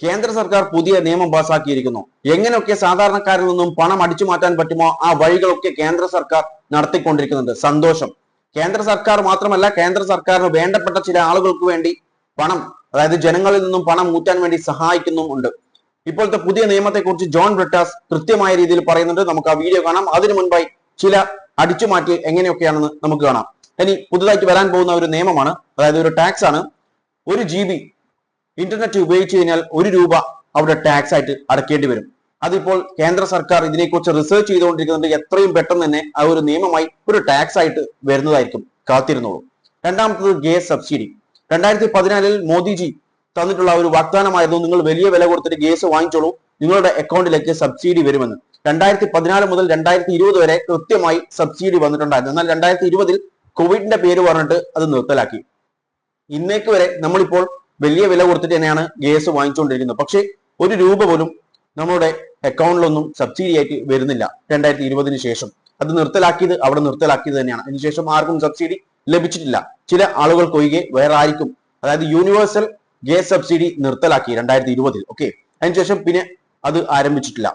കേന്ദ്ര സർക്കാർ പുതിയ നിയമം പാസാക്കിയിരിക്കുന്നു. എങ്ങനെയൊക്കെ സാധാരണക്കാരിൽ നിന്നും പണം അടിച്ചു മാറ്റാൻ പറ്റുമോ ആ വഴികളൊക്കെ കേന്ദ്ര സർക്കാർ നടത്തിക്കൊണ്ടിരിക്കുന്നുണ്ട്. സന്തോഷം. കേന്ദ്ര സർക്കാർ മാത്രമല്ല, കേന്ദ്ര സർക്കാരിന് വേണ്ടപ്പെട്ട ചില ആളുകൾക്ക് വേണ്ടി പണം, അതായത് ജനങ്ങളിൽ നിന്നും പണം ഊറ്റാൻ വേണ്ടി സഹായിക്കുന്നുമുണ്ട്. ഇപ്പോഴത്തെ പുതിയ നിയമത്തെക്കുറിച്ച് ജോൺ ബ്രിട്ടാസ് കൃത്യമായ രീതിയിൽ പറയുന്നുണ്ട്. നമുക്ക് ആ വീഡിയോ കാണാം. അതിനു മുൻപായി ചില അടിച്ചുമാറ്റി എങ്ങനെയൊക്കെയാണെന്ന് നമുക്ക് കാണാം. ഇനി പുതുതായിട്ട് വരാൻ പോകുന്ന ഒരു നിയമമാണ്, അതായത് ഒരു ടാക്സ് ആണ്. 1 GB ഇന്റർനെറ്റ് ഉപയോഗിച്ച് കഴിഞ്ഞാൽ 1 രൂപ അവിടെ ടാക്സ് ആയിട്ട് അടക്കേണ്ടി വരും. അതിപ്പോൾ കേന്ദ്ര സർക്കാർ ഇതിനെക്കുറിച്ച് റിസർച്ച് ചെയ്തുകൊണ്ടിരിക്കുന്നുണ്ട്. എത്രയും പെട്ടെന്ന് തന്നെ ആ ഒരു നിയമമായി ഒരു ടാക്സ് ആയിട്ട് വരുന്നതായിരിക്കും. കാത്തിരുന്നോളൂ. രണ്ടാമത്തത് ഗ്യാസ് സബ്സിഡി. 2014 മോദിജി തന്നിട്ടുള്ള ഒരു വാഗ്ദാനമായിരുന്നു, നിങ്ങൾ വലിയ വില കൊടുത്തിട്ട് ഗ്യാസ് വാങ്ങിച്ചോളൂ, നിങ്ങളുടെ അക്കൗണ്ടിലേക്ക് സബ്സിഡി വരുമെന്ന്. 2014 മുതൽ 2020 വരെ കൃത്യമായി സബ്സിഡി വന്നിട്ടുണ്ടായിരുന്നു. എന്നാൽ 2020 കോവിഡിന്റെ പേര് പറഞ്ഞിട്ട് അത് നിർത്തലാക്കി. ഇന്നേക്ക് വരെ നമ്മളിപ്പോൾ വലിയ വില കൊടുത്തിട്ട് തന്നെയാണ് ഗ്യാസ് വാങ്ങിച്ചുകൊണ്ടിരിക്കുന്നത്. പക്ഷേ 1 രൂപ പോലും നമ്മുടെ അക്കൗണ്ടിലൊന്നും സബ്സിഡി ആയിട്ട് വരുന്നില്ല. 2020 ശേഷം അത് നിർത്തലാക്കിയത് അവിടെ നിർത്തലാക്കിയത് തന്നെയാണ്. അതിനുശേഷം ആർക്കും സബ്സിഡി ലഭിച്ചിട്ടില്ല. ചില ആളുകൾക്കൊഴികെ വേറെ ആർക്കും, അതായത് യൂണിവേഴ്സൽ ഗ്യാസ് സബ്സിഡി നിർത്തലാക്കി 2020. ഓക്കെ, അതിനുശേഷം പിന്നെ അത് ആരംഭിച്ചിട്ടില്ല.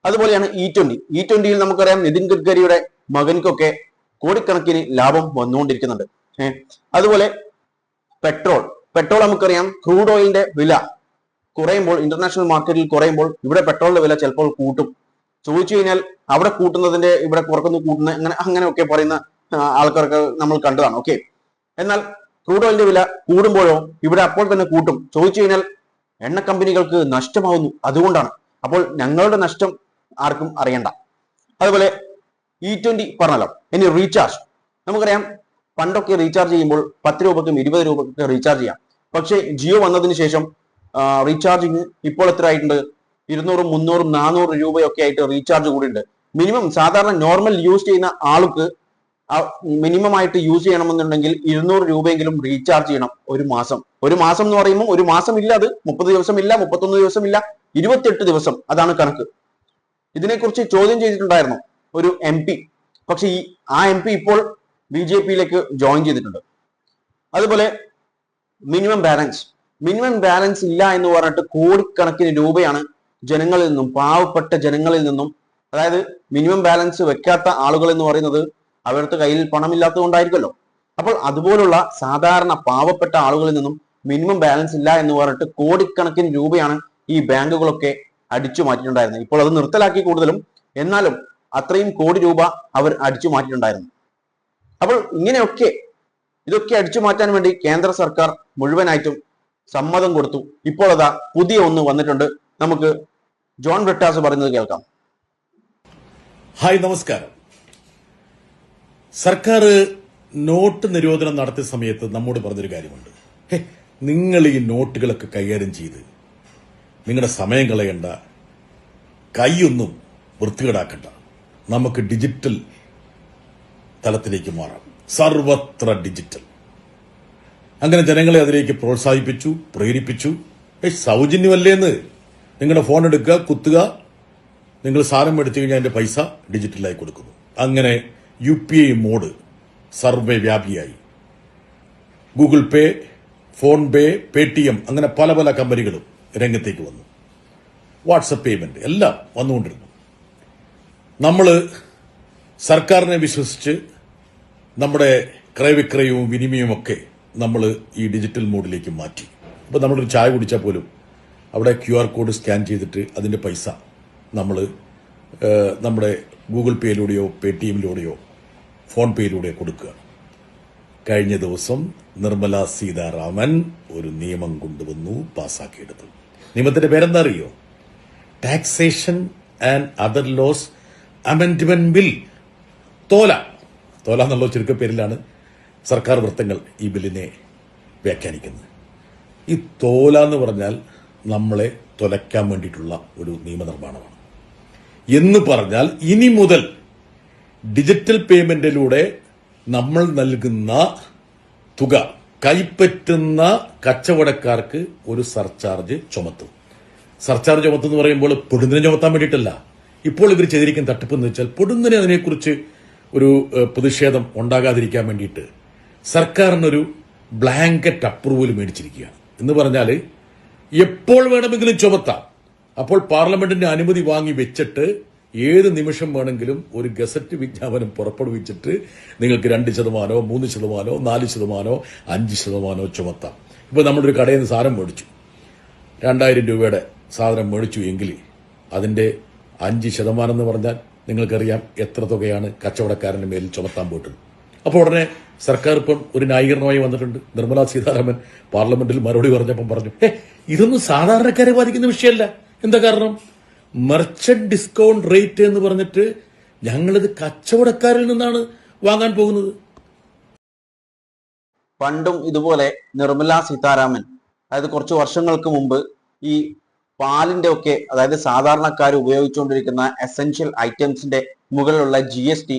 അതുപോലെയാണ് E20 നമുക്കറിയാം, നിതിൻ ഗഡ്കരിയുടെ മകൻക്കൊക്കെ കോടിക്കണക്കിന് ലാഭം വന്നുകൊണ്ടിരിക്കുന്നുണ്ട്. അതുപോലെ പെട്രോൾ നമുക്കറിയാം, ക്രൂഡ് ഓയിലിന്റെ വില കുറയുമ്പോൾ, ഇന്റർനാഷണൽ മാർക്കറ്റിൽ കുറയുമ്പോൾ ഇവിടെ പെട്രോളിന്റെ വില ചിലപ്പോൾ കൂട്ടും. ചോദിച്ചു കഴിഞ്ഞാൽ അവിടെ കൂട്ടുന്നതിന്റെ ഇവിടെ കുറക്കുന്നു, കൂട്ടുന്ന അങ്ങനെയൊക്കെ പറയുന്ന ആൾക്കാർക്ക് നമ്മൾ കണ്ടതാണ്. ഓക്കെ, എന്നാൽ ക്രൂഡ് ഓയിലിന്റെ വില കൂടുമ്പോഴോ ഇവിടെ അപ്പോൾ തന്നെ കൂട്ടും. ചോദിച്ചു കഴിഞ്ഞാൽ എണ്ണ കമ്പനികൾക്ക് നഷ്ടമാവുന്നു, അതുകൊണ്ടാണ്. അപ്പോൾ ഞങ്ങളുടെ നഷ്ടം ആർക്കും അറിയണ്ട. അതുപോലെ E20 പറഞ്ഞല്ലോ. ഇനി റീചാർജ് നമുക്കറിയാം, പണ്ടൊക്കെ റീചാർജ് ചെയ്യുമ്പോൾ 10 രൂപയ്ക്കും 20 രൂപയ്ക്കൊക്കെ റീചാർജ് ചെയ്യാം. പക്ഷേ ജിയോ വന്നതിന് ശേഷം റീചാർജിങ് ഇപ്പോൾ എത്ര ആയിട്ടുണ്ട്? 200, 300, 400 രൂപയൊക്കെ ആയിട്ട് റീചാർജ് കൂടിയുണ്ട്. മിനിമം സാധാരണ നോർമൽ യൂസ് ചെയ്യുന്ന ആൾക്ക് മിനിമം ആയിട്ട് യൂസ് ചെയ്യണമെന്നുണ്ടെങ്കിൽ 200 രൂപയെങ്കിലും റീചാർജ് ചെയ്യണം ഒരു മാസം. ഒരു മാസം എന്ന് പറയുമ്പോൾ ഒരു മാസം ഇല്ല, അത് 30 ദിവസം ഇല്ല, 31 ദിവസം ഇല്ല, 28 ദിവസം, അതാണ് കണക്ക്. ഇതിനെക്കുറിച്ച് ചോദ്യം ചെയ്തിട്ടുണ്ടായിരുന്നു ഒരു MP. പക്ഷെ ആ MP ഇപ്പോൾ BJP-യിലേക്ക് ജോയിൻ ചെയ്തിട്ടുണ്ട്. അതുപോലെ മിനിമം ബാലൻസ് ഇല്ല എന്ന് പറഞ്ഞിട്ട് കോടിക്കണക്കിന് രൂപയാണ് ജനങ്ങളിൽ നിന്നും, പാവപ്പെട്ട ജനങ്ങളിൽ നിന്നും, അതായത് മിനിമം ബാലൻസ് വെക്കാത്ത ആളുകൾ എന്ന് പറയുന്നത് അവരുടെ കയ്യിൽ പണമില്ലാത്തത് കൊണ്ടായിരിക്കുമല്ലോ. അപ്പോൾ അതുപോലുള്ള സാധാരണ പാവപ്പെട്ട ആളുകളിൽ നിന്നും മിനിമം ബാലൻസ് ഇല്ല എന്ന് പറഞ്ഞിട്ട് കോടിക്കണക്കിന് രൂപയാണ് ഈ ബാങ്കുകളൊക്കെ അടിച്ചു മാറ്റിയിട്ടുണ്ടായിരുന്നത്. ഇപ്പോൾ അത് നിർത്തലാക്കി കൂടുതലും, എന്നാലും അത്രയും കോടി രൂപ അവർ അടിച്ചു മാറ്റിയിട്ടുണ്ടായിരുന്നു. അപ്പോൾ ഇതൊക്കെ അടിച്ചു മാറ്റാൻ വേണ്ടി കേന്ദ്ര സർക്കാർ മുഴുവനായിട്ടും സമ്മതം കൊടുത്തു. ഇപ്പോൾ അതാ പുതിയ ഒന്ന് വന്നിട്ടുണ്ട്. നമുക്ക് ജോൺ ബ്രിട്ടാസ് പറയുന്നത് കേൾക്കാം. ഹായ്, നമസ്കാരം. സർക്കാർ നോട്ട് നിരോധനം നടത്തിയ സമയത്ത് നമ്മോട് പറഞ്ഞൊരു കാര്യമുണ്ട്. നിങ്ങൾ ഈ നോട്ടുകളൊക്കെ കൈകാര്യം ചെയ്ത് നിങ്ങളുടെ സമയം കളയണ്ട, കൈയൊന്നും വൃത്തികേടാക്കണ്ട, നമുക്ക് ഡിജിറ്റൽ തലത്തിലേക്ക് മാറാം, സർവത്ര ഡിജിറ്റൽ. അങ്ങനെ ജനങ്ങളെ അതിലേക്ക് പ്രോത്സാഹിപ്പിച്ചു, പ്രേരിപ്പിച്ചു. സൗജന്യമല്ലേന്ന്, നിങ്ങളുടെ ഫോൺ എടുക്കുക, കുത്തുക, നിങ്ങൾ സാധനം മേടിച്ചു കഴിഞ്ഞാൽ അതിന്റെ പൈസ ഡിജിറ്റലായി കൊടുക്കുന്നു. അങ്ങനെ UPI മോഡ് സർവ്വവ്യാപിയായി. ഗൂഗിൾ പേ, ഫോൺ പേ, പേടിഎം, അങ്ങനെ പല പല കമ്പനികളും രംഗത്തേക്ക് വന്നു. വാട്സപ്പ് പേയ്മെന്റ് എല്ലാം വന്നുകൊണ്ടിരുന്നു. നമ്മൾ സർക്കാരിനെ വിശ്വസിച്ച് നമ്മുടെ ക്രയവിക്രയവും വിനിമയവും ഒക്കെ നമ്മൾ ഈ ഡിജിറ്റൽ മോഡിലേക്ക് മാറ്റി. ഇപ്പോൾ നമ്മളൊരു ചായ കുടിച്ചാൽ പോലും അവിടെ QR കോഡ് സ്കാൻ ചെയ്തിട്ട് അതിന്റെ പൈസ നമ്മൾ നമ്മുടെ ഗൂഗിൾ പേയിലൂടെയോ പേടിഎമ്മിലൂടെയോ ഫോൺ പേയിലൂടെയോ കൊടുക്കുക. കഴിഞ്ഞ ദിവസം നിർമ്മല സീതാരാമൻ ഒരു നിയമം കൊണ്ടുവന്നു, പാസ്സാക്കിയെടുത്തു. നിയമത്തിന്റെ പേരെന്താ അറിയോ? Taxation and other laws amendment bill. Tola എന്നുള്ള ചുരുക്കപ്പേരിലാണ് സർക്കാർ വൃത്തങ്ങൾ ഈ ബില്ലിനെ വ്യാഖ്യാനിക്കുന്നത്. ഈ തോല എന്ന് പറഞ്ഞാൽ നമ്മളെ തൊലയ്ക്കാൻ വേണ്ടിയിട്ടുള്ള ഒരു നിയമനിർമ്മാണമാണ്. എന്ന് പറഞ്ഞാൽ ഇനി മുതൽ ഡിജിറ്റൽ പേയ്മെന്റിലൂടെ നമ്മൾ നൽകുന്ന തുക കൈപ്പറ്റുന്ന കച്ചവടക്കാർക്ക് ഒരു സർചാർജ് ചുമത്തും. സർചാർജ് ചുമത്തുന്ന പറയുമ്പോൾ പൊടുന്നിനെ ചുമത്താൻ വേണ്ടിയിട്ടല്ല. ഇപ്പോൾ ഇവർ ചെയ്തിരിക്കുന്ന തട്ടിപ്പ് എന്ന് വെച്ചാൽ പൊടുന്നിനെ അതിനെക്കുറിച്ച് ഒരു പ്രതിഷേധം ഉണ്ടാകാതിരിക്കാൻ വേണ്ടിയിട്ട് സർക്കാരിനൊരു ബ്ലാങ്കറ്റ് അപ്രൂവൽ മേടിച്ചിരിക്കുകയാണ്. എന്ന് പറഞ്ഞാൽ എപ്പോൾ വേണമെങ്കിലും ചുമത്താം. അപ്പോൾ പാർലമെന്റിന്റെ അനുമതി വാങ്ങി വെച്ചിട്ട് ഏത് നിമിഷം വേണമെങ്കിലും ഒരു ഗസറ്റ് വിജ്ഞാപനം പുറപ്പെടുവിച്ചിട്ട് നിങ്ങൾക്ക് 2%, 3%, 4%, 5% ചുമത്താം. ഇപ്പൊ നമ്മളൊരു കടയിൽ നിന്ന് സാധനം മേടിച്ചു, 2000 രൂപയുടെ സാധനം മേടിച്ചു എങ്കിൽ അതിന്റെ 5% എന്ന് പറഞ്ഞാൽ നിങ്ങൾക്കറിയാം എത്ര തുകയാണ് കച്ചവടക്കാരന്റെ മേലിൽ ചുമത്താൻ പോയിട്ടുണ്ട്. അപ്പോൾ ഉടനെ സർക്കാർ ഇപ്പം ഒരു ന്യായീകരണമായി വന്നിട്ടുണ്ട്. നിർമ്മലാ സീതാരാമൻ പാർലമെന്റിൽ മറുപടി പറഞ്ഞപ്പം പറഞ്ഞു, ഇതൊന്നും സാധാരണക്കാരെ ബാധിക്കുന്ന വിഷയമല്ല. എന്താ കാരണം? മെർച്ചന്റ് ഡിസ്കൗണ്ട് റേറ്റ് എന്ന് പറഞ്ഞിട്ട് ഞങ്ങളിത് കച്ചവടക്കാരിൽ നിന്നാണ് വാങ്ങാൻ പോകുന്നത്. പണ്ടും ഇതുപോലെ നിർമ്മലാ സീതാരാമൻ, അതായത് കുറച്ച് വർഷങ്ങൾക്ക് മുമ്പ്, ഈ പാലിന്റെ ഒക്കെ, അതായത് സാധാരണക്കാർ ഉപയോഗിച്ചുകൊണ്ടിരിക്കുന്ന എസെൻഷ്യൽ ഐറ്റംസിന്റെ മുകളിലുള്ള GST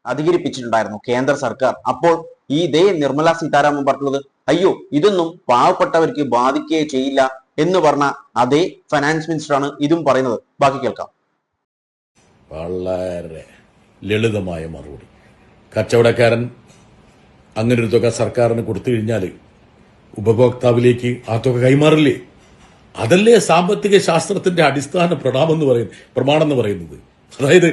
അധികരിപ്പിച്ചിട്ടുണ്ടായിരുന്നു കേന്ദ്ര സർക്കാർ. അപ്പോൾ ഈ ഇതേ നിർമ്മലാ സീതാരാമൻ പറഞ്ഞത്, അയ്യോ ഇതൊന്നും പാവപ്പെട്ടവർക്ക് ബാധിക്കുകയേ ചെയ്യില്ല എന്ന് പറഞ്ഞ അതേ ഫൈനാൻസ് മിനിസ്റ്ററാണ് ഇതും പറയുന്നത്. ബാക്കി കേൾക്കാം. വളരെ ലളിതമായ മറുപടി. കച്ചവടക്കാരൻ അങ്ങനെ ഒരു തുക സർക്കാരിന് കൊടുത്തു കഴിഞ്ഞാൽ ഉപഭോക്താവിലേക്ക് ആ തുക കൈമാറില്ലേ? അതല്ലേ സാമ്പത്തിക ശാസ്ത്രത്തിന്റെ അടിസ്ഥാന പ്രമാണം എന്ന് പറയുന്നത്. അതായത്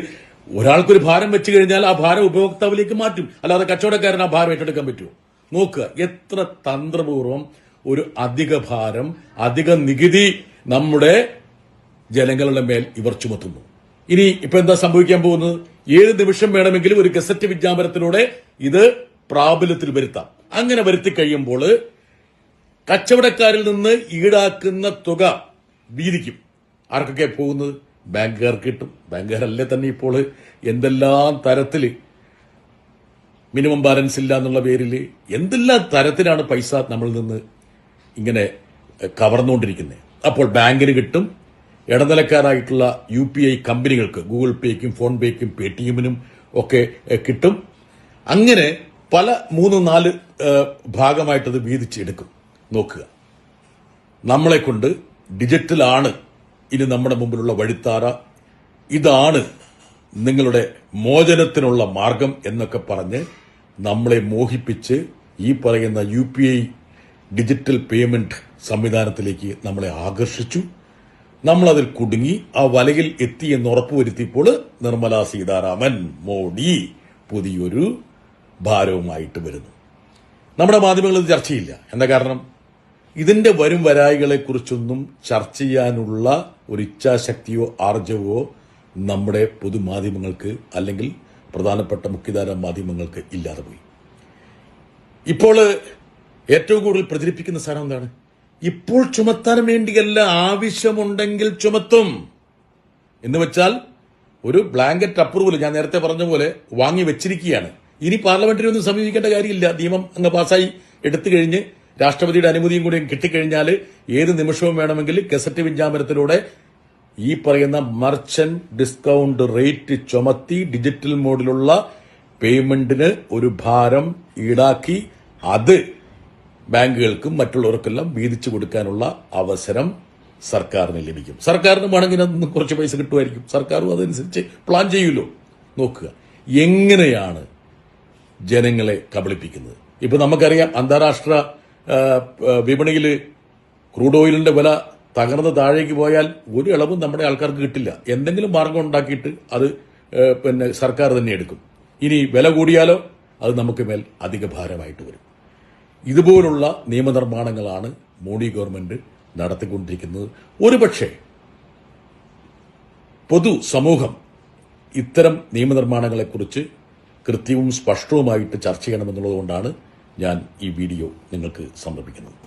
ഒരാൾക്കൊരു ഭാരം വെച്ച് കഴിഞ്ഞാൽ ആ ഭാരം ഉപഭോക്താവിലേക്ക് മാറ്റും, അല്ലാതെ കച്ചവടക്കാരൻ ആ ഭാരം ഏറ്റെടുക്കാൻ പറ്റുമോ? നോക്കുക, എത്ര തന്ത്രപൂർവം ഒരു അധിക ഭാരം, അധിക നികുതി നമ്മുടെ ജനങ്ങളുടെ മേൽ ഇവർ ചുമത്തുന്നു. ഇനി ഇപ്പൊ എന്താ സംഭവിക്കാൻ പോകുന്നത്? ഏത് നിമിഷം വേണമെങ്കിലും ഒരു ഗസറ്റ് വിജ്ഞാപനത്തിലൂടെ ഇത് പ്രാബല്യത്തിൽ വരുത്താം. അങ്ങനെ വരുത്തി കഴിയുമ്പോൾ കച്ചവടക്കാരിൽ നിന്ന് ഈടാക്കുന്ന തുക വീതിക്കും. ആർക്കൊക്കെ പോകുന്നത്? ബാങ്കുകാർക്ക് കിട്ടും. ബാങ്കുകാരല്ലേ തന്നെ ഇപ്പോൾ എന്തെല്ലാം തരത്തിൽ മിനിമം ബാലൻസ് ഇല്ല എന്നുള്ള പേരിൽ എന്തെല്ലാം തരത്തിലാണ് പൈസ നമ്മളിൽ നിന്ന് ഇങ്ങനെ കവർന്നുകൊണ്ടിരിക്കുന്നത്. അപ്പോൾ ബാങ്കിന് കിട്ടും, ഇടനിലക്കാരായിട്ടുള്ള UPI കമ്പനികൾക്ക്, ഗൂഗിൾ പേക്കും ഫോൺ പേക്കും പേടിഎമ്മിനും ഒക്കെ കിട്ടും. അങ്ങനെ പല 3-4 ഭാഗമായിട്ടത് വീതിച്ചെടുക്കും. നോക്കുക, നമ്മളെ കൊണ്ട് ഡിജിറ്റലാണ് ഇനി നമ്മുടെ മുമ്പിലുള്ള വഴിത്താര, ഇതാണ് നിങ്ങളുടെ മോചനത്തിനുള്ള മാർഗം എന്നൊക്കെ പറഞ്ഞ് നമ്മളെ മോഹിപ്പിച്ച് ഈ പറയുന്ന UPI ഡിജിറ്റൽ പേയ്മെന്റ് സംവിധാനത്തിലേക്ക് നമ്മളെ ആകർഷിച്ചു. നമ്മളതിൽ കുടുങ്ങി ആ വലയിൽ എത്തി എന്ന് ഉറപ്പുവരുത്തിയപ്പോൾ നിർമ്മലാ സീതാരാമൻ മോഡി പുതിയൊരു ഭാരവുമായിട്ട് വരുന്നു. നമ്മുടെ മാധ്യമങ്ങളിൽ ചർച്ച ചെയ്യില്ല. എന്താ കാരണം? ഇതിന്റെ വരും വരായികളെ കുറിച്ചൊന്നും ചർച്ച ചെയ്യാനുള്ള ഒരു ഇച്ഛാശക്തിയോ ആർജവോ നമ്മുടെ പൊതുമാധ്യമങ്ങൾക്ക് അല്ലെങ്കിൽ പ്രധാനപ്പെട്ട മുഖ്യധാര മാധ്യമങ്ങൾക്ക് ഇല്ലാതെ പോയി. ഇപ്പോൾ ഏറ്റവും കൂടുതൽ പ്രചരിപ്പിക്കുന്ന സാധനം എന്താണ്? ഇപ്പോൾ ചുമത്താൻ വേണ്ടിയല്ല, ആവശ്യമുണ്ടെങ്കിൽ ചുമത്തും എന്ന് വെച്ചാൽ ഒരു ബ്ലാങ്കറ്റ് അപ്രൂവൽ ഞാൻ നേരത്തെ പറഞ്ഞ പോലെ വാങ്ങി വെച്ചിരിക്കുകയാണ്. ഇനി പാർലമെന്റിനെ ഒന്നും സമീപിക്കേണ്ട കാര്യമില്ല. നിയമം അങ്ങ് പാസ്സായി എടുത്തു കഴിഞ്ഞ് രാഷ്ട്രപതിയുടെ അനുമതിയും കൂടി കിട്ടിക്കഴിഞ്ഞാൽ ഏത് നിമിഷവും വേണമെങ്കിൽ ഗസറ്റ് വിജ്ഞാപനത്തിലൂടെ ഈ പറയുന്ന മർച്ചന്റ് ഡിസ്കൗണ്ട് റേറ്റ് ചുമത്തി ഡിജിറ്റൽ മോഡിലുള്ള പേയ്മെന്റിന് ഒരു ഭാരം ഈടാക്കി അത് ബാങ്കുകൾക്കും മറ്റുള്ളവർക്കെല്ലാം വീതിച്ചു കൊടുക്കാനുള്ള അവസരം സർക്കാരിന് ലഭിക്കും. സർക്കാരിന് വേണമെങ്കിൽ അതിന് കുറച്ച് പൈസ കിട്ടുമായിരിക്കും. സർക്കാരും അതനുസരിച്ച് പ്ലാൻ ചെയ്യുമല്ലോ. നോക്കുക എങ്ങനെയാണ് ജനങ്ങളെ കബളിപ്പിക്കുന്നത്. ഇപ്പൊ നമുക്കറിയാം, അന്താരാഷ്ട്ര വിപണിയിൽ ക്രൂഡ് ഓയിലിന്റെ വില തകർന്ന് താഴേക്ക് പോയാൽ ഒരു ഇളവും നമ്മുടെ ആൾക്കാർക്ക് കിട്ടില്ല. എന്തെങ്കിലും മാർഗം ഉണ്ടാക്കിയിട്ട് അത് സർക്കാർ തന്നെ എടുക്കും. ഇനി വില കൂടിയാലോ അത് നമുക്ക് മേൽ അധിക ഭാരമായിട്ട് വരും. ഇതുപോലുള്ള നിയമനിർമ്മാണങ്ങളാണ് മോഡി ഗവൺമെന്റ് നടത്തിക്കൊണ്ടിരിക്കുന്നത്. ഒരുപക്ഷെ പൊതു സമൂഹം ഇത്തരം നിയമനിർമ്മാണങ്ങളെക്കുറിച്ച് കൃത്യവും സ്പഷ്ടവുമായിട്ട് ചർച്ച ചെയ്യണമെന്നുള്ളതുകൊണ്ടാണ് ഞാൻ ഈ വീഡിയോ നിങ്ങൾക്ക് സമർപ്പിക്കുന്നത്.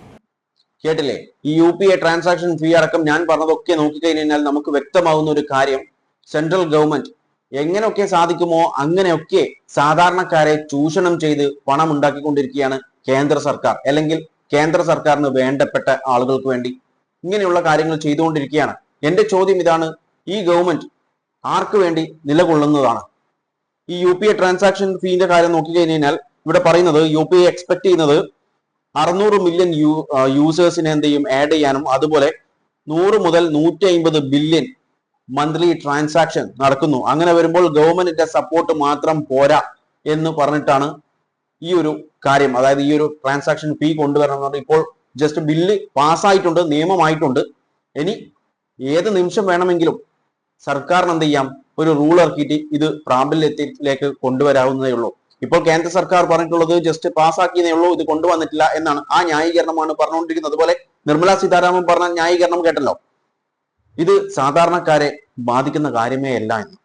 കേട്ടില്ലേ? ഈ UPI ട്രാൻസാക്ഷൻ ഫീ അടക്കം ഞാൻ പറഞ്ഞതൊക്കെ നോക്കിക്കഴിഞ്ഞാൽ നമുക്ക് വ്യക്തമാകുന്ന ഒരു കാര്യം, സെൻട്രൽ ഗവൺമെന്റ് എങ്ങനെയൊക്കെ സാധിക്കുമോ അങ്ങനെയൊക്കെ സാധാരണക്കാരെ ചൂഷണം ചെയ്ത് പണം ഉണ്ടാക്കിക്കൊണ്ടിരിക്കുകയാണ് കേന്ദ്ര സർക്കാർ, അല്ലെങ്കിൽ കേന്ദ്ര സർക്കാരിന് വേണ്ടപ്പെട്ട ആളുകൾക്ക് വേണ്ടി ഇങ്ങനെയുള്ള കാര്യങ്ങൾ ചെയ്തുകൊണ്ടിരിക്കുകയാണ്. എന്റെ ചോദ്യം ഇതാണ്, ഈ ഗവൺമെന്റ് ആർക്ക് വേണ്ടി നിലകൊള്ളുന്നതാണ്? ഈ UPI ട്രാൻസാക്ഷൻ ഫീന്റെ കാര്യം നോക്കിക്കഴിഞ്ഞാൽ ഇവിടെ പറയുന്നത് UPI എക്സ്പെക്ട് ചെയ്യുന്നത് 600 മില്യൺ യൂസേഴ്സിനെ എന്ത് ചെയ്യും, ആഡ് ചെയ്യാനും അതുപോലെ 100 മുതൽ 150 ബില്യൺ മന്ത്ലി ട്രാൻസാക്ഷൻ നടക്കുന്നു. അങ്ങനെ വരുമ്പോൾ ഗവൺമെന്റിന്റെ സപ്പോർട്ട് മാത്രം പോരാ എന്ന് പറഞ്ഞിട്ടാണ് ഈ ഒരു കാര്യം, അതായത് ഈ ഒരു ട്രാൻസാക്ഷൻ ഫീ കൊണ്ടുവരണം. ഇപ്പോൾ ജസ്റ്റ് ബില്ല് പാസ്സായിട്ടുണ്ട്, നിയമമായിട്ടുണ്ട്. ഇനി ഏത് നിമിഷം വേണമെങ്കിലും സർക്കാരിന് എന്ത് ചെയ്യാം, ഒരു റൂൾ ഇറക്കിയിട്ട് ഇത് പ്രാബല്യത്തിലേക്ക് കൊണ്ടുവരാവുന്നതേ ഉള്ളൂ. ഇപ്പോൾ കേന്ദ്ര സർക്കാർ പറഞ്ഞിട്ടുള്ളത് ജസ്റ്റ് പാസ്സാക്കിയതേ ഉള്ളൂ, ഇത് കൊണ്ടുവന്നിട്ടില്ല എന്നാണ്. ആ ന്യായീകരണമാണ് പറഞ്ഞുകൊണ്ടിരിക്കുന്നത്. അതുപോലെ നിർമ്മല സീതാരാമൻ പറഞ്ഞ ന്യായീകരണം കേട്ടല്ലോ, ഇത് സാധാരണക്കാരെ ബാധിക്കുന്ന കാര്യമേ അല്ല എന്ന്.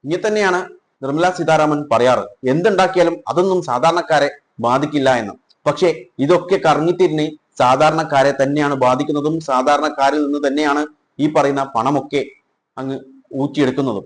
ഇനി തന്നെയാണ് നിർമ്മല സീതാരാമൻ പറയാറ്, എന്തുണ്ടാക്കിയാലും അതൊന്നും സാധാരണക്കാരെ ബാധിക്കില്ല എന്ന്. പക്ഷേ ഇതൊക്കെ കറങ്ങിത്തിരിഞ്ഞ് സാധാരണക്കാരെ തന്നെയാണ് ബാധിക്കുന്നതും സാധാരണക്കാരിൽ നിന്ന് തന്നെയാണ് ഈ പറയുന്ന പണമൊക്കെ അങ്ങ് ഊറ്റിയെടുക്കുന്നതും.